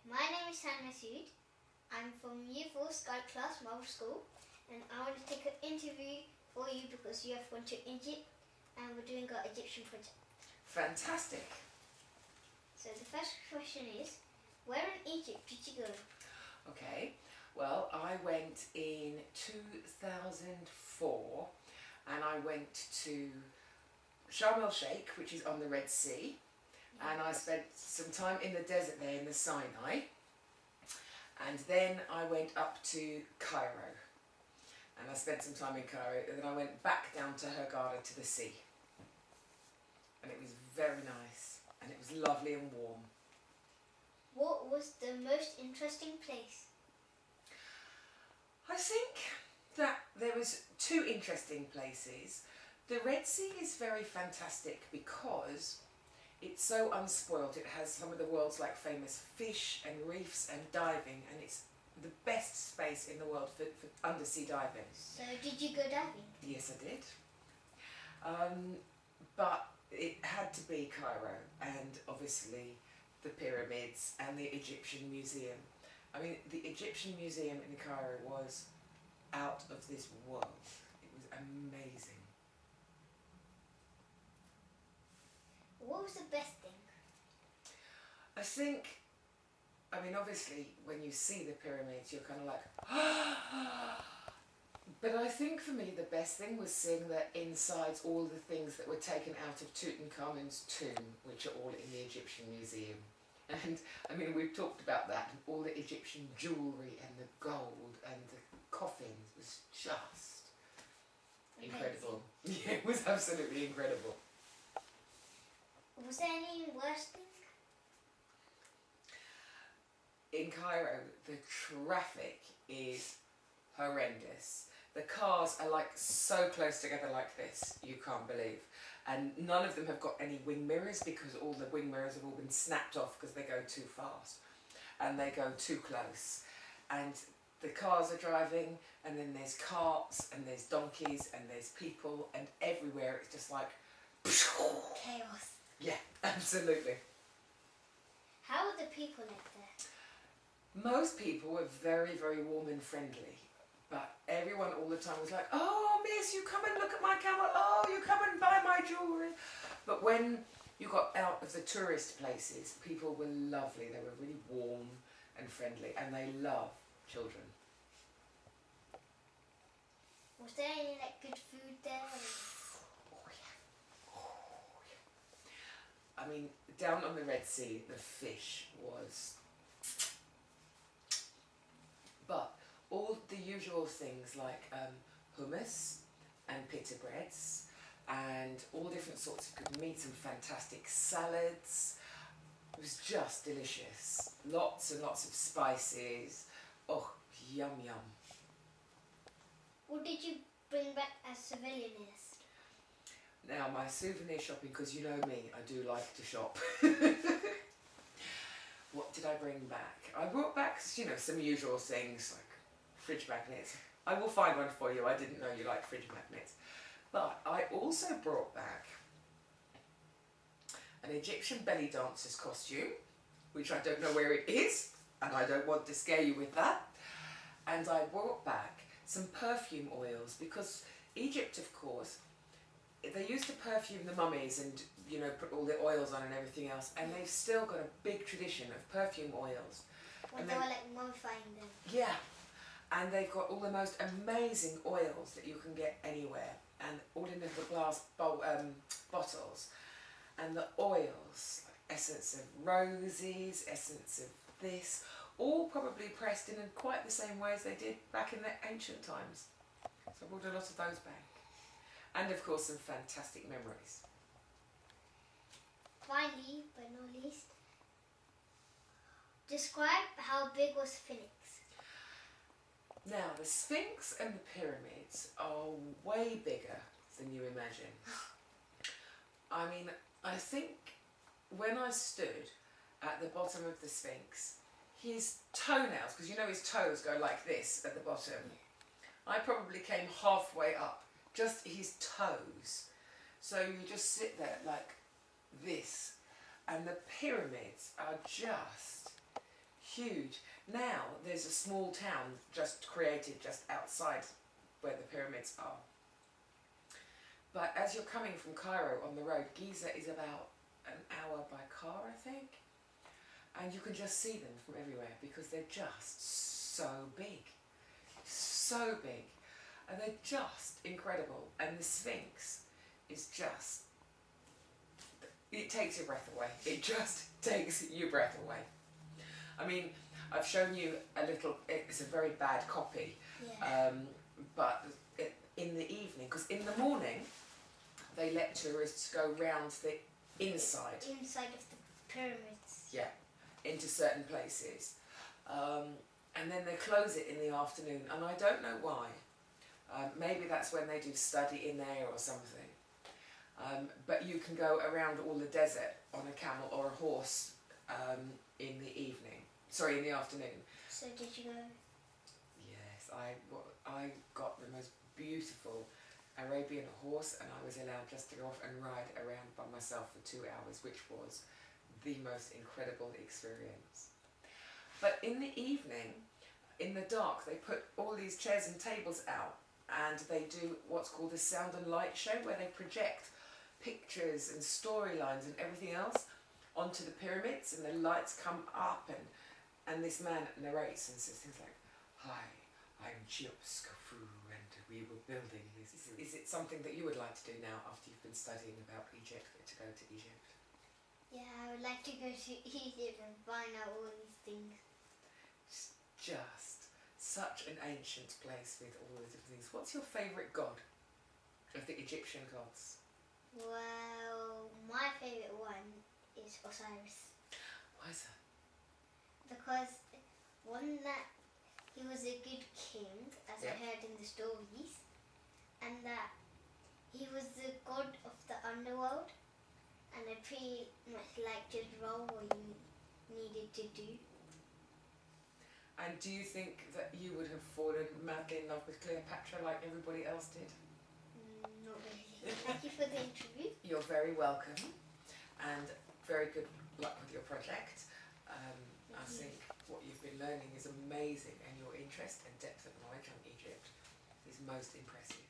My name is Tanmay Sood. I'm from Year 4 Sky Class, Marlborough School, and I want to take an interview for you because you have gone to Egypt and we're doing our Egyptian project. Fantastic. So the first question is, where in Egypt did you go? Okay, well, I went in 2004 and I went to Sharm el Sheikh, which is on the Red Sea, and I spent some time in the desert there in the Sinai, and then I went up to Cairo and I spent some time in Cairo, and then I went back down to Hurghada to the sea, and it was very nice and it was lovely and warm. What was the most interesting place? I think that there was two interesting places. The Red Sea is very fantastic because it's so unspoilt. It has some of the world's famous fish and reefs and diving, and it's the best space in the world for undersea diving. So did you go diving? Yes, I did. But it had to be Cairo, and obviously the pyramids and the Egyptian Museum. I mean, the Egyptian Museum in Cairo was out of this world. It was amazing. What was the best thing? I mean, obviously, when you see the pyramids, you're kind of like, but I think for me, the best thing was seeing the insides, all the things that were taken out of Tutankhamun's tomb, which are all in the Egyptian Museum. And, I mean, we've talked about that, and all the Egyptian jewellery and the gold and the coffins was just incredible. Yeah, it was absolutely incredible. Was there any worse thing? In Cairo, the traffic is horrendous. The cars are so close together like this, you can't believe. And none of them have got any wing mirrors because all the wing mirrors have all been snapped off because they go too fast and they go too close. And the cars are driving, and then there's carts and there's donkeys and there's people, and everywhere it's just like Chaos. Yeah, absolutely. How were the people like there? Most people were very, very warm and friendly, but everyone all the time was like, "Oh, miss, you come and look at my camel. Oh, you come and buy my jewellery." But when you got out of the tourist places, people were lovely. They were really warm and friendly, and they love children. Was there any good food there? I mean, down on the Red Sea, the fish was... But all the usual things like hummus and pita breads and all different sorts of good meats and fantastic salads. It was just delicious. Lots and lots of spices. Oh, yum yum. What did you bring back as souvenirs? Now, my souvenir shopping, because you know me, I do like to shop. What did I bring back? I brought back, some usual things like fridge magnets. I will find one for you. I didn't know you liked fridge magnets. But I also brought back an Egyptian belly dancer's costume, which I don't know where it is, and I don't want to scare you with that. And I brought back some perfume oils, because Egypt, of course, they used to perfume the mummies and, put all the oils on and everything else, and they've still got a big tradition of perfume oils. When they were mummifying them. Yeah, and they've got all the most amazing oils that you can get anywhere, and all in little glass bottles. And the oils, essence of roses, essence of this, all probably pressed in quite the same way as they did back in the ancient times. So I brought a lot of those back. And of course some fantastic memories. Finally, but not least, describe how big was Sphinx? Now, the Sphinx and the pyramids are way bigger than you imagine. I mean, I think when I stood at the bottom of the Sphinx, his toenails, because his toes go like this at the bottom, I probably came halfway up, just his toes. So you just sit there like this, and the pyramids are just huge. Now there's a small town just created just outside where the pyramids are. But as you're coming from Cairo on the road, Giza is about an hour by car, I think. And you can just see them from everywhere because they're just so big. So big. And they're just incredible. And the Sphinx is just, it takes your breath away. It just takes your breath away. I mean, I've shown you a little, it's a very bad copy, Yeah. but in the evening, because in the morning they let tourists go round the inside. Inside of the pyramids. Yeah, into certain places. And then they close it in the afternoon, and I don't know why. Maybe that's when they do study in there or something. But you can go around all the desert on a camel or a horse in the evening. Sorry, in the afternoon. So did you go? Yes, I got the most beautiful Arabian horse, and I was allowed just to go off and ride around by myself for 2 hours, which was the most incredible experience. But in the evening, in the dark, they put all these chairs and tables out, and they do what's called a sound and light show, where they project pictures and storylines and everything else onto the pyramids, and the lights come up, and this man narrates and says things like, "Hi, I'm Cheops Khufu, and we were building this." Is it something that you would like to do now after you've been studying about Egypt, to go to Egypt? Yeah, I would like to go to Egypt and find out all these things. It's just such an ancient place with all the different things. What's your favourite god of the Egyptian gods? Well, my favourite one is Osiris. Why is that? Because one, that he was a good king, as Yeah. I heard in the stories, and that he was the god of the underworld, and I pretty much liked his role, what he needed to do. And do you think that you would have fallen madly in love with Cleopatra like everybody else did? Not really. Thank you for the interview. You're very welcome, and very good luck with your project. I think what you've been learning is amazing, and your interest and depth of knowledge on Egypt is most impressive.